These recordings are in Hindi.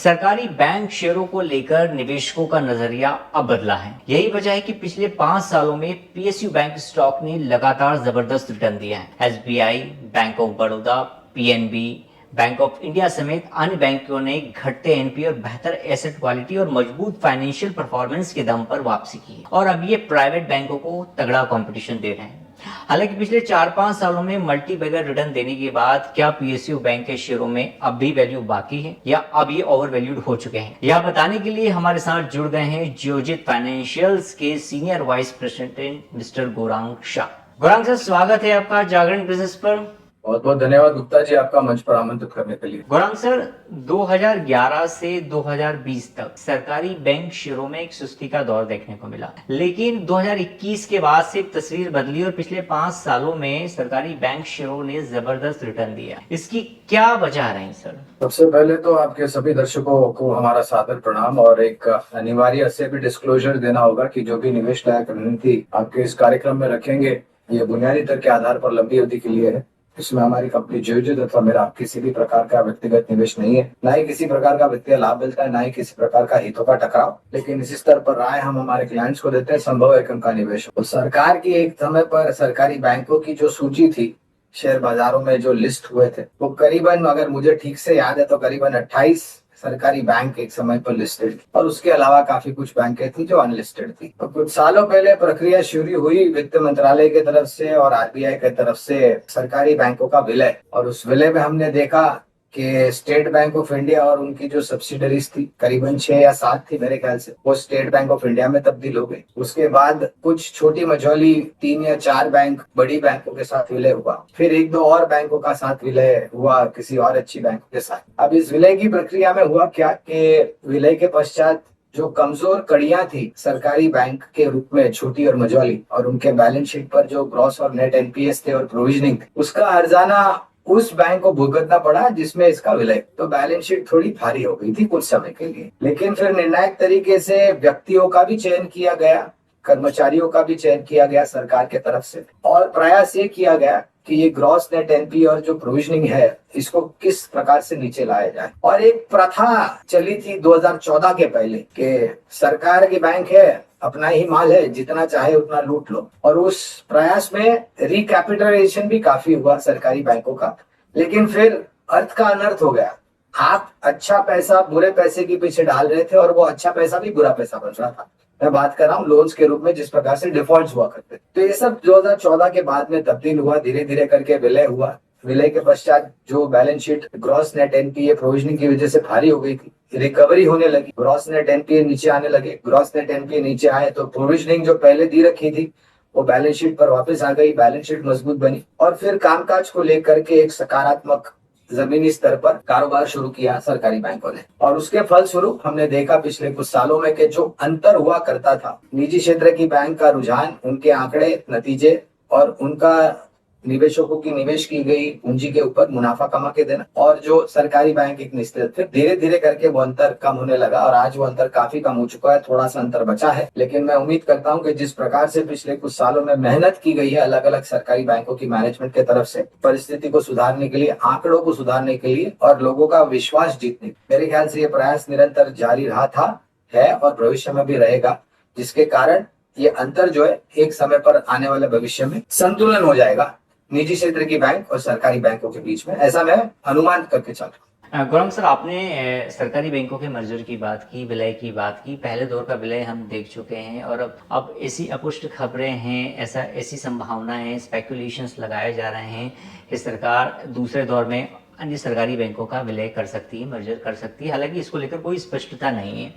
सरकारी बैंक शेयरों को लेकर निवेशकों का नजरिया अब बदला है। यही वजह है कि पिछले 5 सालों में पीएसयू बैंक स्टॉक ने लगातार जबरदस्त रिटर्न दिया है। SBI, bank of Baroda, PNB, bank of India समेत अन्य बैंकों ने घटते एनपीए और बेहतर एसेट क्वालिटी और मजबूत फाइनेंशियल परफॉर्मेंस के दम पर वापसी की और अब ये प्राइवेट बैंकों को तगड़ा कंपटीशन दे रहे हैं। हालांकि पिछले 4-5 सालों में मल्टी बैगर रिटर्न देने के बाद क्या पीएसयू बैंक के शेयरों में अब भी वैल्यू बाकी है या अब ये ओवर वैल्यूड हो चुके हैं? यह बताने के लिए हमारे साथ जुड़ गए हैं जियोजित फाइनेंशियल्स के senior vice president mister Gaurang Shah. Gaurang sir, स्वागत है आपका जागरण बिजनेस पर। बहुत बहुत धन्यवाद गुप्ता जी, आपका मंच पर आमंत्रित करने के लिए। गौरांग सर, 2011 से 2020 तक सरकारी बैंक शेयरों में एक सुस्ती का दौर देखने को मिला, लेकिन 2021 के बाद से तस्वीर बदली और पिछले 5 सालों में सरकारी बैंक शेयरों ने जबरदस्त रिटर्न दिया। इसकी क्या वजह रही सर? सबसे पहले तो आपके सभी दर्शकों को हमारा सादर प्रणाम और एक अनिवार्य से भी डिस्क्लोजर देना होगा कि जो भी निवेश लायक रणनीति आपके इस कार्यक्रम में रखेंगे ये बुनियादी तर्क के आधार पर लंबी अवधि के लिए है। इसमें हमारी कंपनी जियोजित अथवा मेरा किसी भी प्रकार का व्यक्तिगत निवेश नहीं है, ना ही किसी प्रकार का वित्तीय लाभ मिलता है, ना ही किसी प्रकार का हितों का टकराव। लेकिन इसी स्तर पर राय हम हमारे क्लाइंट्स को देते हैं, संभव है कि उनका निवेश हो। सरकार की एक समय पर सरकारी बैंकों की जो सूची थी शेयर बाजारों में जो लिस्ट हुए थे वो करीबन, अगर मुझे ठीक से याद है तो करीबन 28 सरकारी बैंक एक समय पर लिस्टेड थी और उसके अलावा काफी कुछ बैंकें थी जो अनलिस्टेड थी। तो कुछ सालों पहले प्रक्रिया शुरू हुई वित्त मंत्रालय की तरफ से और आरबीआई की तरफ से सरकारी बैंकों का विलय, और उस विलय में हमने देखा कि स्टेट बैंक ऑफ इंडिया और उनकी जो सब्सिडरीज थी करीबन 6 या 7 थी मेरे ख्याल से, वो स्टेट बैंक ऑफ इंडिया में तब्दील हो गई। उसके बाद कुछ छोटी मझोली 3 या 4 बैंक बड़ी बैंकों के साथ विलय हुआ, फिर 1-2 और बैंकों का साथ विलय हुआ किसी और अच्छी बैंक के साथ। अब इस विलय की प्रक्रिया में हुआ क्या कि विलय के पश्चात जो कमजोर कड़ियां थी सरकारी बैंक के रूप में छोटी और मझोली, और उनके बैलेंस शीट पर जो ग्रॉस और नेट एनपीएस थे और प्रोविजनिंग थी, उसका हर्जाना उस बैंक को भुगतना पड़ा जिसमें इसका विलय। तो बैलेंस शीट थोड़ी भारी हो गई थी कुछ समय के लिए, लेकिन फिर निर्णायक तरीके से व्यक्तियों का भी चयन किया गया, कर्मचारियों का भी चयन किया गया सरकार के तरफ से, और प्रयास ये किया गया कि ये ग्रॉस नेट एनपी और जो प्रोविजनिंग है इसको किस प्रकार से नीचे लाया जाए। और एक प्रथा चली थी 2014 के पहले कि सरकार की बैंक है, अपना ही माल है, जितना चाहे उतना लूट लो, और उस प्रयास में रिकैपिटलाइजेशन भी काफी हुआ सरकारी बैंकों का। लेकिन फिर अर्थ का अनर्थ हो गया, आप अच्छा पैसा बुरे पैसे के पीछे डाल रहे थे और वो अच्छा पैसा भी बुरा पैसा बन रहा था। मैं बात कर रहा हूँ लोन्स के रूप में जिस प्रकार से डिफॉल्ट हुआ करते। तो ये सब 2014 के बाद में तब्दील हुआ, धीरे धीरे करके विलय हुआ। विलय के पश्चात जो balance sheet gross net NPA provisioning की वजह से भारी हो गई थी, रिकवरी होने लगी, ग्रॉस नेट एनपीए नीचे आने लगे। ग्रॉस नेट एनपीए नीचे आए तो प्रोविजनिंग जो पहले दी रखी थी वो बैलेंस शीट पर वापस आ गई, बैलेंस शीट मजबूत बनी, और फिर कामकाज को लेकर के एक सकारात्मक जमीनी स्तर पर कारोबार शुरू किया सरकारी बैंकों ने। और उसके फलस्वरूप हमने देखा पिछले कुछ सालों में कि जो अंतर हुआ करता था निजी क्षेत्र की बैंक का रुझान, उनके आंकड़े, नतीजे और उनका निवेशकों की निवेश की गई पूंजी के ऊपर मुनाफा कमा के देना, और जो सरकारी बैंक एक निश्चित, फिर धीरे धीरे करके वो अंतर कम होने लगा और आज वो अंतर काफी कम हो चुका है। थोड़ा सा अंतर बचा है, लेकिन मैं उम्मीद करता हूं कि जिस प्रकार से पिछले कुछ सालों में मेहनत की गई है अलग अलग सरकारी बैंकों की मैनेजमेंट की तरफ से परिस्थिति को सुधारने के लिए, आंकड़ों को सुधारने के लिए और लोगों का विश्वास जीतने, मेरे ख्याल से ये प्रयास निरंतर जारी रहा था, है और भविष्य में भी रहेगा, जिसके कारण ये अंतर जो है एक समय पर आने वाले भविष्य में संतुलन हो जाएगा निजी क्षेत्र की बैंक और सरकारी बैंकों के बीच में, ऐसा मैं अनुमान करके चल रहा हूँ। गौरव सर, आपने सरकारी बैंकों के मर्जर की बात की, विलय की बात की। पहले दौर का विलय हम देख चुके हैं और अब ऐसी अपुष्ट खबरें हैं, ऐसी संभावनाएं, स्पेकुलेशंस लगाए जा रहे हैं कि सरकार दूसरे दौर में अन्य सरकारी बैंकों का विलय कर सकती है, मर्जर कर सकती है। हालांकि इसको लेकर कोई स्पष्टता नहीं है।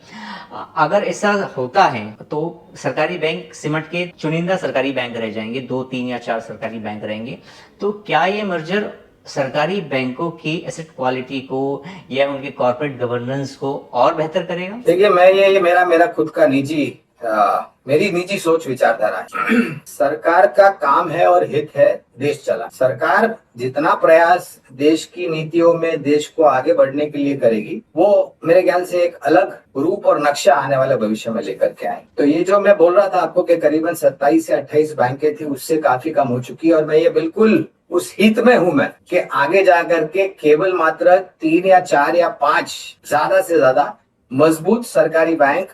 अगर ऐसा होता है तो सरकारी बैंक सिमट के चुनिंदा सरकारी बैंक रह जाएंगे, 2, 3 या 4 सरकारी बैंक रहेंगे। तो क्या ये मर्जर सरकारी बैंकों की एसेट क्वालिटी को या उनके कॉर्पोरेट गवर्नेंस को और बेहतर करेगा? देखिए, मैं ये मेरा खुद का निजी मेरी निजी सोच विचारधारा है। सरकार का काम है और हित है देश चला। सरकार जितना प्रयास देश की नीतियों में देश को आगे बढ़ने के लिए करेगी, वो मेरे ख्याल से एक अलग रूप और नक्शा आने वाले भविष्य में लेकर के आए। तो ये जो मैं बोल रहा था आपको कि करीबन 27 या 28 बैंकें थी, उससे काफी कम हो चुकी है। और मैं ये बिल्कुल उस हित में हूं मैं कि आगे जाकर के केवल मात्र 3 या 4 या 5 ज्यादा से ज्यादा मजबूत सरकारी बैंक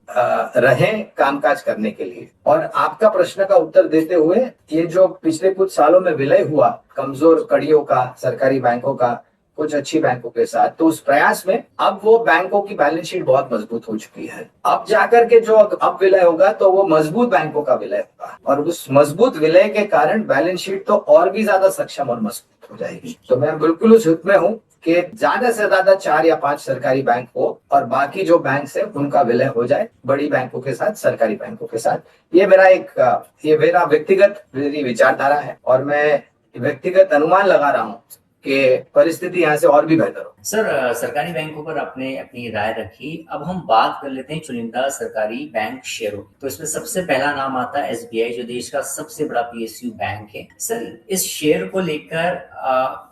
रहें कामकाज करने के लिए। और आपका प्रश्न का उत्तर देते हुए, ये जो पिछले कुछ सालों में विलय हुआ कमजोर कड़ियों का सरकारी बैंकों का कुछ अच्छी बैंकों के साथ, तो उस प्रयास में अब वो बैंकों की बैलेंस शीट बहुत मजबूत हो चुकी है। अब जाकर के जो अब विलय होगा तो वो मजबूत बैंकों का विलय होगा, और उस मजबूत विलय के कारण बैलेंस शीट तो और भी ज्यादा सक्षम और मजबूत हो जाएगी। तो मैं बिल्कुल उस हित में हूँ कि ज्यादा से ज्यादा 4 या 5 सरकारी बैंक हो और बाकी जो बैंक है उनका विलय हो जाए बड़ी बैंकों के साथ, सरकारी बैंकों के साथ। ये मेरा व्यक्तिगत मेरी विचारधारा है, और मैं व्यक्तिगत अनुमान लगा रहा हूँ कि परिस्थिति यहाँ से और भी बेहतर हो। सर, सरकारी बैंकों पर आपने अपनी राय रखी। अब हम बात कर लेते हैं चुनिंदा सरकारी बैंक शेयरों की। तो इसमें सबसे पहला नाम आता है एसबीआई, जो देश का सबसे बड़ा पीएसयू बैंक है। सर, इस शेयर को लेकर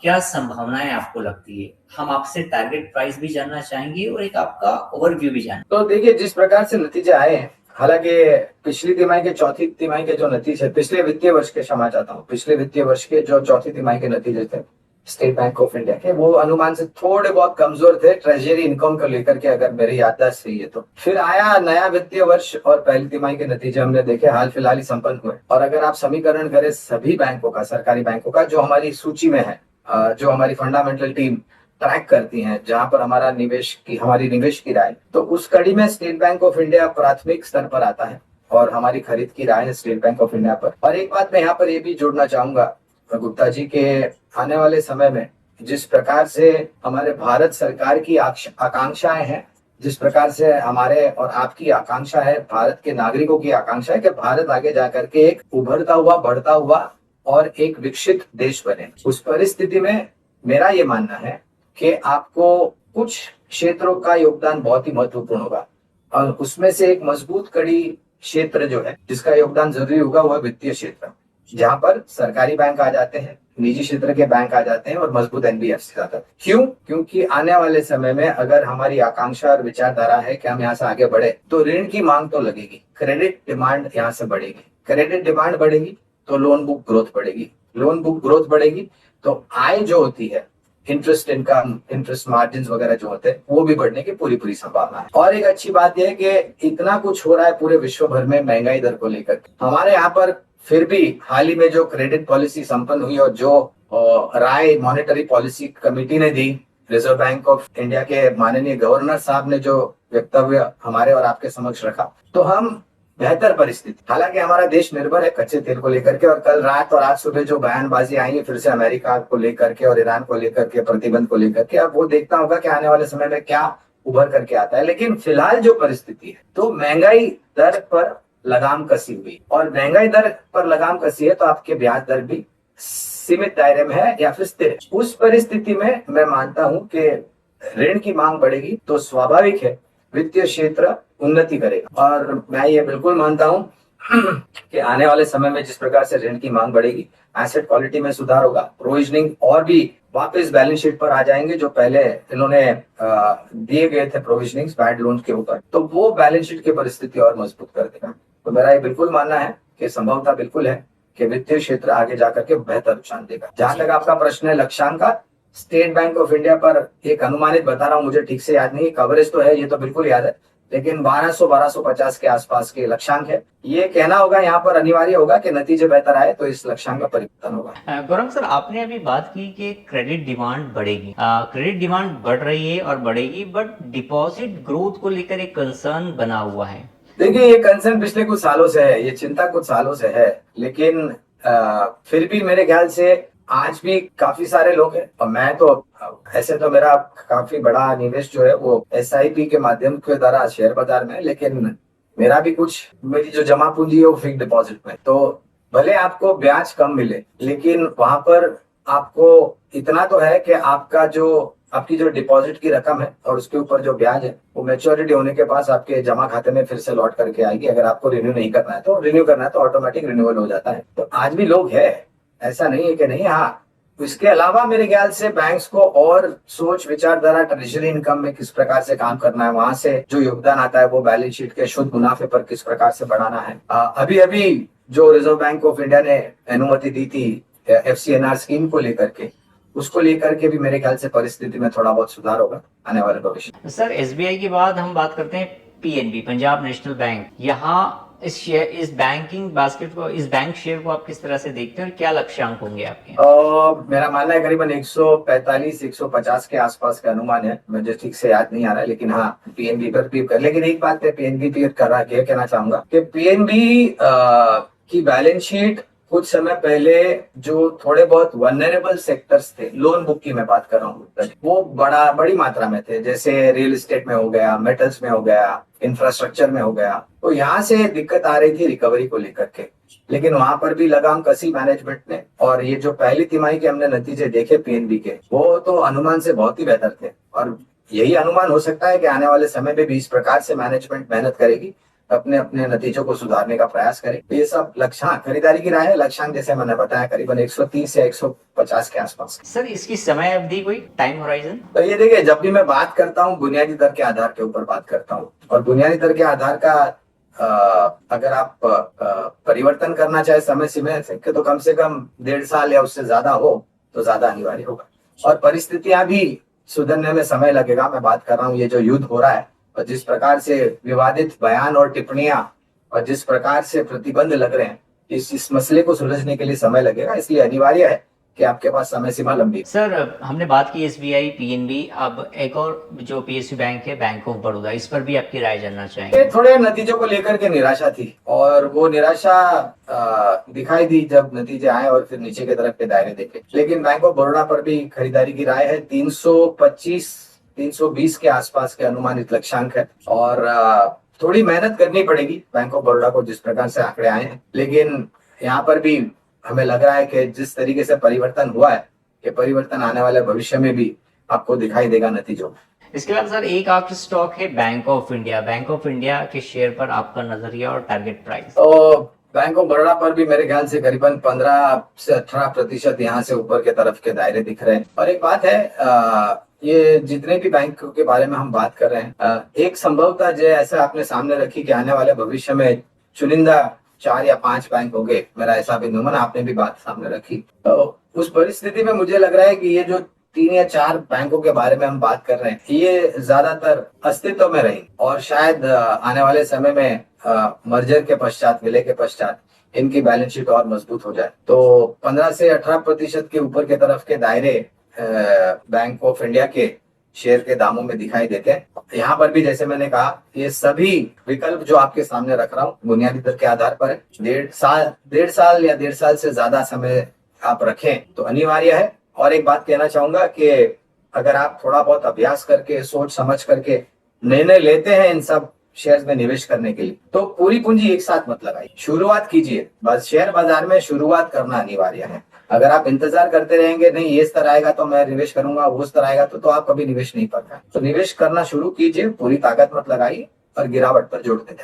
क्या संभावनाएं आपको लगती है? हम आपसे टारगेट प्राइस भी जानना चाहेंगे और एक आपका ओवरव्यू भी जानना। तो देखिए, जिस प्रकार से नतीजे आए हैं, हालांकि पिछली तिमाही के चौथी तिमाही के जो नतीजे, पिछले वित्तीय वर्ष के, क्षमा चाहता हूँ, पिछले वित्तीय वर्ष के जो चौथी तिमाही के नतीजे थे स्टेट बैंक ऑफ इंडिया के, वो अनुमान से थोड़े बहुत कमजोर थे ट्रेजरी इनकम को लेकर के, अगर मेरी याददाश्त सही है तो। फिर आया नया वित्तीय वर्ष और पहली तिमाही के नतीजे हमने देखे, हाल फिलहाल ही संपन्न हुए। और अगर आप समीकरण करें सभी बैंकों का, सरकारी बैंकों का, जो हमारी सूची में है, जो हमारी फंडामेंटल टीम ट्रैक करती हैं, जहां पर हमारी निवेश की राय, तो उस कड़ी में स्टेट बैंक ऑफ इंडिया प्राथमिक स्तर पर आता है और हमारी खरीद की राय है स्टेट बैंक ऑफ इंडिया पर। और एक बात मैं यहाँ पर ये भी जोड़ना चाहूंगा गुप्ता जी के, आने वाले समय में जिस प्रकार से हमारे भारत सरकार की आकांक्षाएं हैं, जिस प्रकार से हमारे और आपकी आकांक्षा है, भारत के नागरिकों की आकांक्षा है कि भारत आगे जाकर के एक उभरता हुआ, बढ़ता हुआ और एक विकसित देश बने, उस परिस्थिति में मेरा ये मानना है कि आपको कुछ क्षेत्रों का योगदान बहुत ही महत्वपूर्ण होगा। और उसमें से एक मजबूत कड़ी क्षेत्र जो है जिसका योगदान जरूरी होगा, वह वित्तीय क्षेत्र, जहां पर सरकारी बैंक आ जाते हैं, निजी क्षेत्र के बैंक आ जाते हैं और मजबूत एनबीएफसी आ जाते हैं। क्यों? क्योंकि आने वाले समय में अगर हमारी आकांक्षा और विचारधारा है कि हम यहाँ से आगे बढ़े, तो ऋण की मांग तो लगेगी, क्रेडिट डिमांड यहाँ से बढ़ेगी। क्रेडिट डिमांड बढ़ेगी तो लोन बुक ग्रोथ बढ़ेगी, लोन बुक ग्रोथ बढ़ेगी तो आय जो होती है, इंटरेस्ट इनकम, इंटरेस्ट मार्जिन वगैरह जो होते हैं, वो भी बढ़ने की पूरी संभावना है। और एक अच्छी बात यह है कि इतना कुछ हो रहा है पूरे विश्व भर में महंगाई दर को लेकर, हमारे यहाँ पर फिर भी हाल ही में जो क्रेडिट पॉलिसी संपन्न हुई और जो राय मॉनेटरी पॉलिसी कमेटी ने दी, रिजर्व बैंक ऑफ इंडिया के माननीय गवर्नर साहब ने जो वक्तव्य हमारे और आपके समक्ष रखा, तो हम बेहतर परिस्थिति, हालांकि हमारा देश निर्भर है कच्चे तेल को लेकर के, और कल रात और आज सुबह जो बयानबाजी आई है फिर से अमेरिका को लेकर के और ईरान को लेकर के, प्रतिबंध को लेकर के, अब वो देखना होगा कि आने वाले समय में क्या उभर करके आता है। लेकिन फिलहाल जो परिस्थिति है, तो महंगाई दर पर लगाम कसी हुई, और महंगाई दर पर लगाम कसी है तो आपके ब्याज दर भी सीमित दायरे में है या फिर स्थिर। उस परिस्थिति में मैं मानता हूं कि ऋण की मांग बढ़ेगी तो स्वाभाविक है वित्तीय क्षेत्र उन्नति करेगा। और मैं ये बिल्कुल मानता हूं कि आने वाले समय में जिस प्रकार से ऋण की मांग बढ़ेगी, एसेट क्वालिटी में सुधार होगा, प्रोविजनिंग और भी वापस बैलेंस शीट पर आ जाएंगे, जो पहले इन्होंने दिए गए थे प्रोविजनिंग बैड लोन के ऊपर, तो वो बैलेंस शीट की परिस्थिति और मजबूत कर देगा। तो मेरा ये बिल्कुल मानना है कि संभवता बिल्कुल है कि वित्तीय क्षेत्र आगे जाकर के बेहतर रुझान देगा। जहां तक आपका प्रश्न है लक्ष्यांक का, स्टेट बैंक ऑफ इंडिया पर एक अनुमानित बता रहा हूँ, मुझे ठीक से याद नहीं, कवरेज तो है, ये तो बिल्कुल याद है, लेकिन 1200-1250 के आसपास के लक्ष्यांक है। ये कहना होगा यहाँ पर अनिवार्य होगा कि नतीजे बेहतर आए तो इस लक्ष्यांक का परिवर्तन होगा। गौरव सर, आपने अभी बात की कि क्रेडिट डिमांड बढ़ेगी। क्रेडिट डिमांड बढ़ रही है और बढ़ेगी, बट डिपॉजिट ग्रोथ को लेकर एक कंसर्न बना हुआ है। देखिए, ये कंसर्न पिछले कुछ सालों से है, ये चिंता कुछ सालों से है, लेकिन फिर भी मेरे ख्याल से आज भी काफी सारे लोग हैं, और मैं तो ऐसे तो मेरा काफी बड़ा निवेश जो है वो एसआईपी के माध्यम के द्वारा शेयर बाजार में, लेकिन मेरा भी कुछ, मेरी जो जमा पूंजी है वो फिक्स डिपॉजिट में, तो भले आपको ब्याज कम मिले लेकिन वहां पर आपको इतना तो है कि आपकी जो डिपॉजिट की रकम है और उसके ऊपर जो ब्याज है वो मैच्योरिटी होने के पास आपके जमा खाते में फिर से लौट करके आएगी। अगर आपको रिन्यू नहीं करना है तो रिन्यू करना है तो ऑटोमेटिक रिन्यूअल हो जाता है। तो आज भी लोग है, ऐसा नहीं है कि नहीं। हाँ, इसके अलावा मेरे ख्याल से बैंक्स को और सोच विचारधारा ट्रेजरी इनकम में किस प्रकार से काम करना है, वहां से जो योगदान आता है वो बैलेंस शीट के शुद्ध मुनाफे पर किस प्रकार से बढ़ाना है। अभी अभी जो रिजर्व बैंक ऑफ इंडिया ने अनुमति दी थी FCNR स्कीम को लेकर के, उसको लेकर के भी मेरे ख्याल से परिस्थिति में थोड़ा बहुत सुधार होगा आने वाले भविष्य में। सर एसबीआई के बाद हम बात करते हैं पीएनबी, पंजाब नेशनल बैंक। यहाँ इस बैंक शेयर को आप किस तरह से देखते हैं और क्या लक्ष्यांक होंगे आपके? मेरा मानना है करीबन 145-150 के आसपास का अनुमान है, मुझे ठीक से याद नहीं आ रहा है, लेकिन हाँ पीएनबी पर भी कर। लेकिन एक बात है पीएनबी पर कर रहा है, कहना चाहूंगा कि पीएनबी की बैलेंस शीट कुछ समय पहले जो थोड़े बहुत वनरेबल सेक्टर्स थे, लोन बुक की मैं बात कर रहा हूँ, वो बड़ी मात्रा में थे, जैसे रियल एस्टेट में हो गया, मेटल्स में हो गया, इंफ्रास्ट्रक्चर में हो गया। तो यहाँ से दिक्कत आ रही थी रिकवरी को लेकर के, लेकिन वहां पर भी लगाम कसी मैनेजमेंट ने। और ये जो पहली तिमाही के हमने नतीजे देखे पीएनबी के, वो तो अनुमान से बहुत ही बेहतर थे। और यही अनुमान हो सकता है कि आने वाले समय में भी इस प्रकार से मैनेजमेंट मेहनत करेगी, अपने अपने नतीजों को सुधारने का प्रयास करें। तो ये सब लक्ष्यांक खरीदारी की राय है। लक्ष्यांक जैसे मैंने बताया करीबन 130 से 150 के आसपास। सर इसकी समय अवधि कोई टाइम होराइजन? तो ये देखिए, जब भी मैं बात करता हूँ बुनियादी दर के आधार के ऊपर बात करता हूँ, और बुनियादी दर के आधार का अगर आप परिवर्तन करना चाहे समय सीमा से, तो कम से कम 1.5 साल या उससे ज्यादा हो तो ज्यादा अनिवार्य होगा। और परिस्थितियां भी सुधरने में समय लगेगा। मैं बात कर रहा हूँ ये जो युद्ध हो रहा है और जिस प्रकार से विवादित बयान और टिप्पणियां और जिस प्रकार से प्रतिबंध लग रहे हैं, इस मसले को सुलझने के लिए समय लगेगा। इसलिए अनिवार्य है कि आपके पास समय सीमा लंबी। सर हमने बात की एसबीआई, पीएनबी, अब एक और जो पीएसयू बैंक है, बैंक ऑफ बड़ौदा, इस पर भी आपकी राय जानना चाहेंगे। थोड़े नतीजों को लेकर के निराशा थी, और वो निराशा दिखाई दी जब नतीजे आए और फिर नीचे की तरफ के दायरे देखे। लेकिन बैंक ऑफ बड़ौदा पर भी खरीदारी की राय है। 320 के आसपास के अनुमानित लक्ष्यांक है, और थोड़ी मेहनत करनी पड़ेगी बैंक ऑफ बड़ौदा को, जिस प्रकार से आंकड़े आए हैं। लेकिन यहाँ पर भी हमें लग रहा है कि जिस तरीके से परिवर्तन हुआ है, ये परिवर्तन आने वाले भविष्य में भी आपको दिखाई देगा नतीजों में। इसके बाद सर एक आखिरी स्टॉक है bank of India. Bank of India के शेयर पर आपका नजरिया और टारगेट प्राइस? तो बैंक ऑफ बड़ौदा पर भी मेरे ख्याल से करीबन 15 से 18% यहाँ से ऊपर के तरफ के दायरे दिख रहे हैं। और एक बात है, ये जितने भी बैंक के बारे में हम बात कर रहे हैं, एक संभवतः जो ऐसा आपने सामने रखी कि आने वाले भविष्य में चुनिंदा 4 या 5 बैंक होंगे, मेरा ऐसा भी अनुमान, आपने भी बात सामने रखी। तो उस परिस्थिति में मुझे लग रहा है कि ये जो 3 या 4 बैंकों के बारे में हम बात कर रहे हैं, ये ज्यादातर अस्तित्व में रहेंगे, और शायद आने वाले समय में मर्जर के पश्चात, विलय के पश्चात इनकी बैलेंस शीट और मजबूत हो जाए। तो 15 से 18% के ऊपर के तरफ के दायरे बैंक ऑफ इंडिया के शेयर के दामों में दिखाई देते हैं। यहाँ पर भी जैसे मैंने कहा, ये सभी विकल्प जो आपके सामने रख रहा हूँ बुनियादी दर के आधार पर है। 1.5 साल या 1.5 साल से ज्यादा समय आप रखें तो अनिवार्य है। और एक बात कहना चाहूंगा कि अगर आप थोड़ा बहुत अभ्यास करके, सोच समझ करके निर्णय लेते हैं इन सब शेयर्स में निवेश करने के लिए, तो पूरी पूंजी एक साथ मत लगाइए, शुरुआत कीजिए। बस शेयर बाजार में शुरुआत करना अनिवार्य है। अगर आप इंतजार करते रहेंगे, नहीं ये स्तर आएगा तो मैं निवेश करूंगा, वो स्तर आएगा तो आप कभी निवेश नहीं कर पाएंगे। तो निवेश करना शुरू कीजिए, पूरी ताकत मत लगाइए और गिरावट पर जोड़ते जाए।